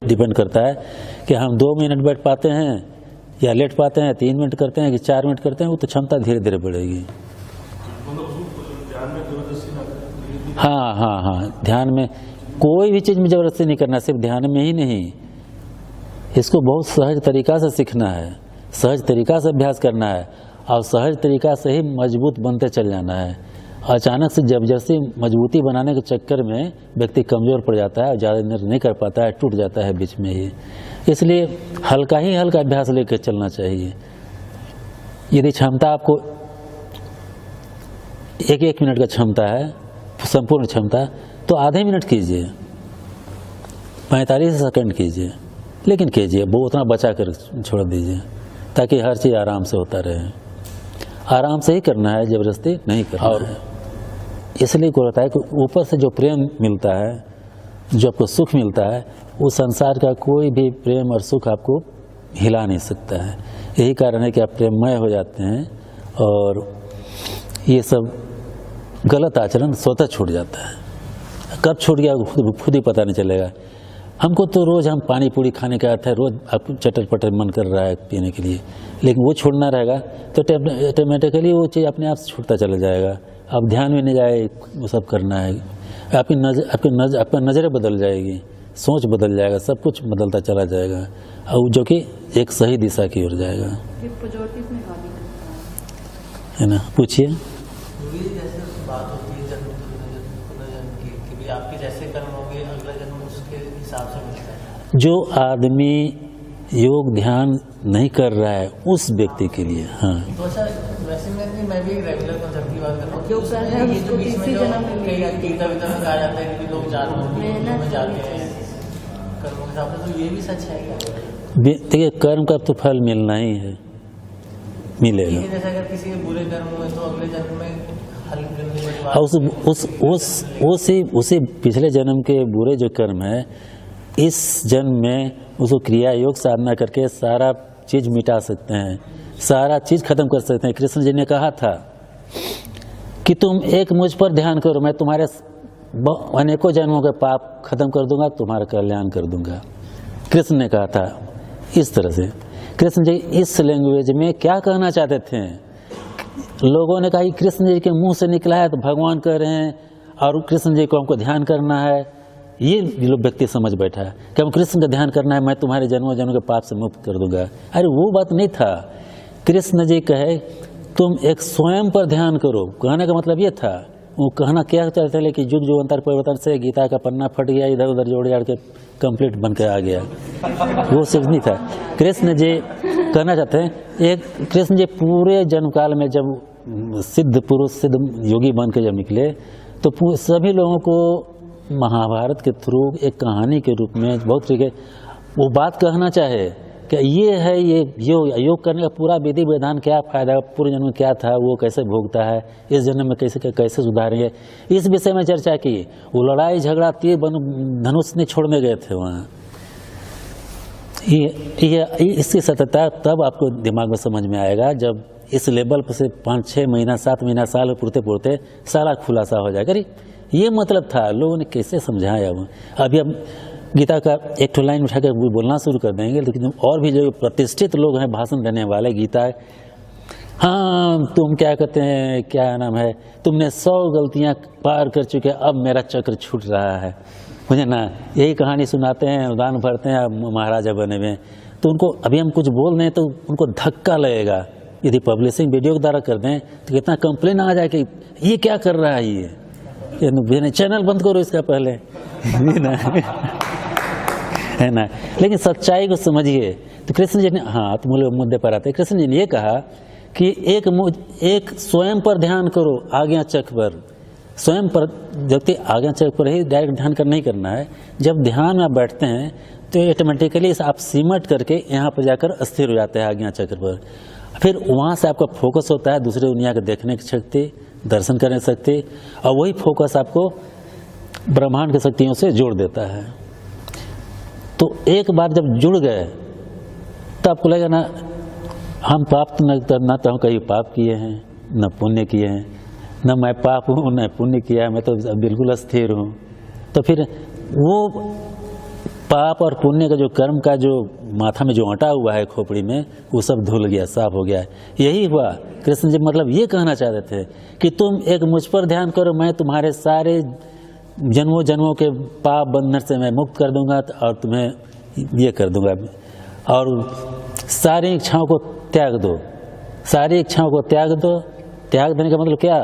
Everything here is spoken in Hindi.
डिपेंड करता है कि हम 2 मिनट बैठ पाते हैं या लेट पाते हैं, 3 मिनट करते हैं कि 4 मिनट करते हैं, वो तो क्षमता धीरे धीरे बढ़ेगी। हाँ हाँ हाँ, ध्यान में कोई भी चीज़ में ज़बरदस्ती नहीं करना, सिर्फ ध्यान में ही नहीं, इसको बहुत सहज तरीक़ा से सीखना है, सहज तरीक़ा से अभ्यास करना है और सहज तरीक़ा से ही मजबूत बनते चल जाना है। अचानक से जबरदस्ती मजबूती बनाने के चक्कर में व्यक्ति कमज़ोर पड़ जाता है और ज़्यादा देर नहीं कर पाता है, टूट जाता है बीच में ही। इसलिए हल्का ही हल्का अभ्यास लेकर चलना चाहिए। यदि क्षमता आपको 1 मिनट का क्षमता है, संपूर्ण क्षमता, तो आधे मिनट कीजिए, 45 सेकंड कीजिए, लेकिन कीजिए, वो उतना बचा कर छोड़ दीजिए ताकि हर चीज़ आराम से होता रहे। आराम से ही करना है, ज़बरदस्ती नहीं करना है। इसलिए को होता है कि ऊपर से जो प्रेम मिलता है, जो आपको सुख मिलता है, वो संसार का कोई भी प्रेम और सुख आपको हिला नहीं सकता है। यही कारण है कि आप प्रेममय हो जाते हैं और ये सब गलत आचरण स्वतः छूट जाता है। कब छूट गया खुद ही पता नहीं चलेगा। हमको तो रोज़ हम पानी पूरी खाने का अर्थ है, रोज़ आपको चटर पटर मन कर रहा है पीने के लिए, लेकिन वो छोड़ना रहेगा तो ऑटोमेटिकली वो चीज़ अपने आप से छूटता चला जाएगा। अब ध्यान में नहीं जाए वो सब करना है, आपकी नज़रें बदल जाएगी, सोच बदल जाएगा, सब कुछ बदलता चला जाएगा और जो कि एक सही दिशा की ओर जाएगा, है ना। पूछिए। बात होती है जन्म पुनर्जन्म की कि भी आपके जैसे कर्म होंगे अगला जन्म उसके हिसाब से मिलता है। जो आदमी योग ध्यान नहीं कर रहा है उस व्यक्ति के लिए, हाँ। तो अच्छा, वैसे मैं भी रेगुलर कॉन्सेप्ट की बात कर रहा हूँ। ये जो बीच में जो कई गीता वीता में कहा जाता है कि लोग में जाते हैं कर्मों के हिसाब से, तो ये भी सच है क्या? देखिए, कर्म का तो फल मिलना ही है, मिलेगा। जैसे अगर किसी के बुरे कर्म हुए तो अगले जन्म में उसी पिछले जन्म के बुरे जो कर्म है, इस जन्म में उसको क्रिया योग साधना करके सारा चीज़ मिटा सकते हैं, सारा चीज़ खत्म कर सकते हैं। कृष्ण जी ने कहा था कि तुम एक मुझ पर ध्यान करो, मैं तुम्हारे अनेकों जन्मों के पाप खत्म कर दूंगा, तुम्हारा कल्याण कर दूंगा। कृष्ण ने कहा था इस तरह से। कृष्ण जी इस लैंग्वेज में क्या कहना चाहते थे? लोगों ने कहा कि कृष्ण जी के मुंह से निकला है तो भगवान कह रहे हैं और कृष्ण जी को हमको ध्यान करना है। ये लोग व्यक्ति समझ बैठा है कि हम कृष्ण का ध्यान करना है, मैं तुम्हारे जन्मों जन्मों के पाप से मुक्त कर दूंगा। अरे वो बात नहीं था। कृष्ण जी कहे तुम एक स्वयं पर ध्यान करो, कहने का मतलब ये था। वो कहना क्या चाहते थे कि युग युगांतर परिवर्तन से गीता का पन्ना फट गया, इधर उधर जोड़ जाड़ के कंप्लीट बन के आ गया, वो सिर्फ नहीं था। कृष्ण जी कहना चाहते हैं, एक कृष्ण जी पूरे जन्म काल में जब सिद्ध पुरुष सिद्ध योगी बन के जब निकले तो सभी लोगों को महाभारत के थ्रू एक कहानी के रूप में बहुत तरीके वो बात कहना चाहे कि ये है, ये योग करने का पूरा विधि विधान, क्या फायदा, पूर्व जन्म में क्या था, वो कैसे भोगता है, इस जन्म में कैसे सुधारेंगे, इस विषय में चर्चा की। वो लड़ाई झगड़ा तीर धनुष नहीं छोड़ने गए थे वहाँ। ये इसकी सत्यता तब आपको दिमाग में समझ में आएगा जब इस लेवल पर से 5-6 महीना 7 महीना साल पुरते पुरते सारा खुलासा हो जाएगा। अरे ये मतलब था, लोगों ने कैसे समझाया। अभी अब गीता का एक ठो लाइन उठा कर बोलना शुरू कर देंगे, लेकिन और भी जो प्रतिष्ठित लोग हैं भाषण देने वाले, गीता है, हाँ तुम क्या कहते हैं, क्या नाम है, तुमने 100 गलतियाँ पार कर चुके, अब मेरा चक्र छूट रहा है, मुझे ना यही कहानी सुनाते हैं, उदान भरते हैं, महाराजा बने हुए। तो उनको अभी हम कुछ बोल दें तो उनको धक्का लगेगा। यदि पब्लिशिंग वीडियो के द्वारा कर दें तो कितना कंप्लेन आ जाए कि ये क्या कर रहा है, ये चैनल बंद करो इसका पहले है ना। लेकिन सच्चाई को समझिए। तो कृष्ण जी ने, हाँ तो मूल मुद्दे पर आते हैं, कृष्ण जी ने ये कहा कि एक स्वयं पर ध्यान करो, आज्ञा चक्र पर। स्वयं पर व्यक्ति आज्ञा चक्र पर ही डायरेक्ट ध्यान नहीं करना है। जब ध्यान में आप बैठते हैं तो ऑटोमेटिकली आप सिमट करके यहाँ पर जाकर स्थिर हो जाते हैं आज्ञा चक्र पर। फिर वहाँ से आपका फोकस होता है दूसरे दुनिया के देखने की शक्ति, दर्शन करने की शक्ति, और वही फोकस आपको ब्रह्मांड की शक्तियों से जोड़ देता है। तो एक बार जब जुड़ गए तो आपको लगेगा ना हम पाप न तो हम कहीं पाप किए हैं न पुण्य किए हैं, न मैं पाप हूँ न पुण्य किया है, मैं तो बिल्कुल स्थिर हूँ। तो फिर वो पाप और पुण्य का जो कर्म का जो माथा में जो अटा हुआ है खोपड़ी में, वो सब धुल गया, साफ हो गया है। यही हुआ। कृष्ण जी मतलब ये कहना चाहते थे कि तुम एक मुझ पर ध्यान करो, मैं तुम्हारे सारे जन्मों जन्मों के पाप बंधन से मैं मुक्त कर दूंगा और तुम्हें ये कर दूंगा। और सारी इच्छाओं को त्याग दो, सारी इच्छाओं को त्याग दो। त्याग देने का मतलब क्या?